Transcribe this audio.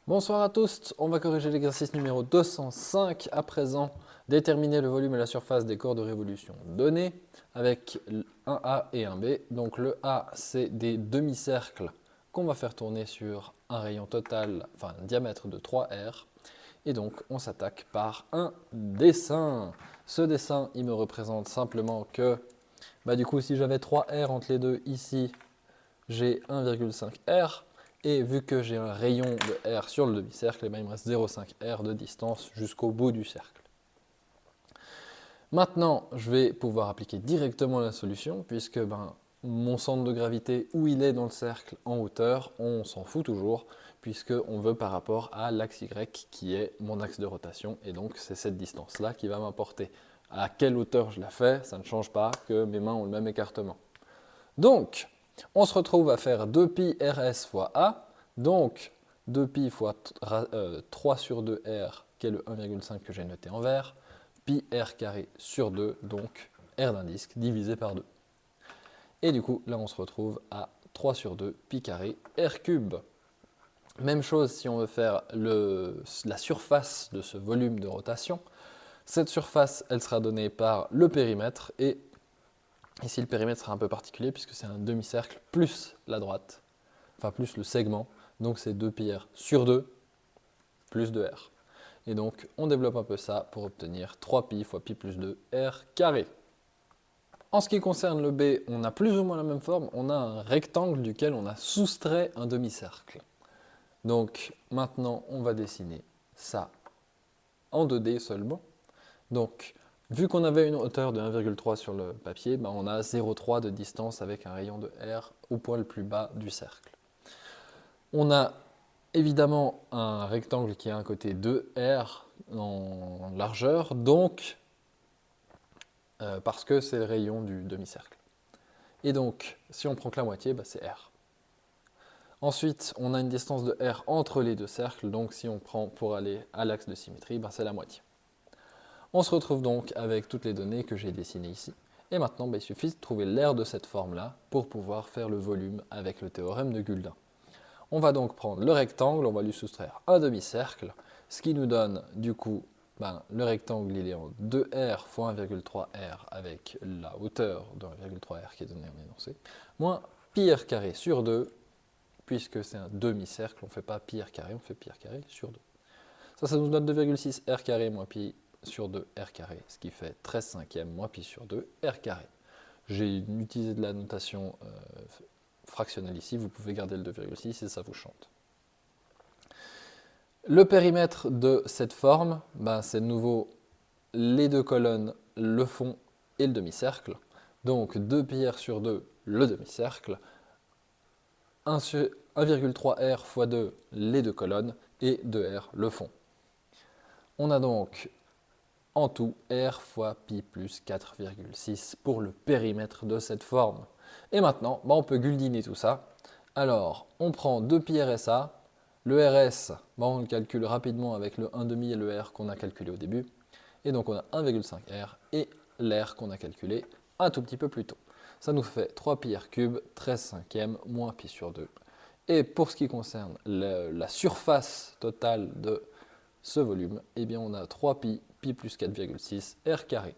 Bonsoir à tous, on va corriger l'exercice numéro 205 à présent. Déterminer le volume et la surface des corps de révolution donnés avec un A et un B. Donc le A, c'est des demi-cercles qu'on va faire tourner sur un rayon total, enfin un diamètre de 3R. Et donc on s'attaque par un dessin. Ce dessin, il me représente simplement que, du coup, si j'avais 3R entre les deux ici, j'ai 1,5 R. Et vu que j'ai un rayon de R sur le demi-cercle, il me reste 0,5 R de distance jusqu'au bout du cercle. Maintenant, je vais pouvoir appliquer directement la solution, puisque mon centre de gravité, où il est dans le cercle en hauteur, on s'en fout toujours, puisqu'on veut par rapport à l'axe Y, qui est mon axe de rotation, et donc c'est cette distance-là qui va m'apporter. À quelle hauteur je la fais, ça ne change pas, que mes mains ont le même écartement. Donc, on se retrouve à faire 2pi rs fois a, donc 2pi fois 3 sur 2r, qui est le 1,5 que j'ai noté en vert, pi r carré sur 2, donc r d'un disque, divisé par 2. Et du coup, là on se retrouve à 3 sur 2 pi carré r cube. Même chose si on veut faire la surface de ce volume de rotation. Cette surface, elle sera donnée par le périmètre, et ici, le périmètre sera un peu particulier puisque c'est un demi-cercle plus la droite, enfin plus le segment. Donc c'est 2πr sur 2 plus 2r. Et donc on développe un peu ça pour obtenir 3pi fois pi plus 2 r carré. En ce qui concerne le B, on a plus ou moins la même forme. On a un rectangle duquel on a soustrait un demi-cercle. Donc maintenant, on va dessiner ça en 2D seulement. Donc, vu qu'on avait une hauteur de 1,3 sur le papier, on a 0,3 de distance avec un rayon de R au point le plus bas du cercle. On a évidemment un rectangle qui a un côté de R en largeur, donc parce que c'est le rayon du demi-cercle. Et donc, si on prend que la moitié, c'est R. Ensuite, on a une distance de R entre les deux cercles, donc si on prend pour aller à l'axe de symétrie, c'est la moitié. On se retrouve donc avec toutes les données que j'ai dessinées ici. Et maintenant, il suffit de trouver l'aire de cette forme-là pour pouvoir faire le volume avec le théorème de Guldin. On va donc prendre le rectangle, on va lui soustraire un demi-cercle, ce qui nous donne du coup, le rectangle il est en 2R fois 1,3R avec la hauteur de 1,3R qui est donnée en énoncé, moins pi r carré sur 2, puisque c'est un demi-cercle, on ne fait pas pi r carré, on fait pi r carré sur 2. Ça nous donne 2,6 r carré moins pi sur 2 r carré, ce qui fait 13 cinquièmes moins pi sur 2 r carré. J'ai utilisé de la notation fractionnelle ici, vous pouvez garder le 2,6 et ça vous chante. Le périmètre de cette forme, c'est de nouveau les deux colonnes, le fond et le demi-cercle. Donc 2 pi r sur 2, le demi-cercle, 1,3 r fois 2, les deux colonnes, et 2 r, le fond. On a donc en tout R fois pi plus 4,6 pour le périmètre de cette forme. Et maintenant, on peut guldiner tout ça. Alors, on prend 2 pi RSA. Le RS, on le calcule rapidement avec le 1,5 et le R qu'on a calculé au début. Et donc, on a 1,5 R et l'R qu'on a calculé un tout petit peu plus tôt. Ça nous fait 3 pi R cube, 13 cinquièmes, moins pi sur 2. Et pour ce qui concerne la surface totale de ce volume, on a 3pi, pi plus 4,6, R carré.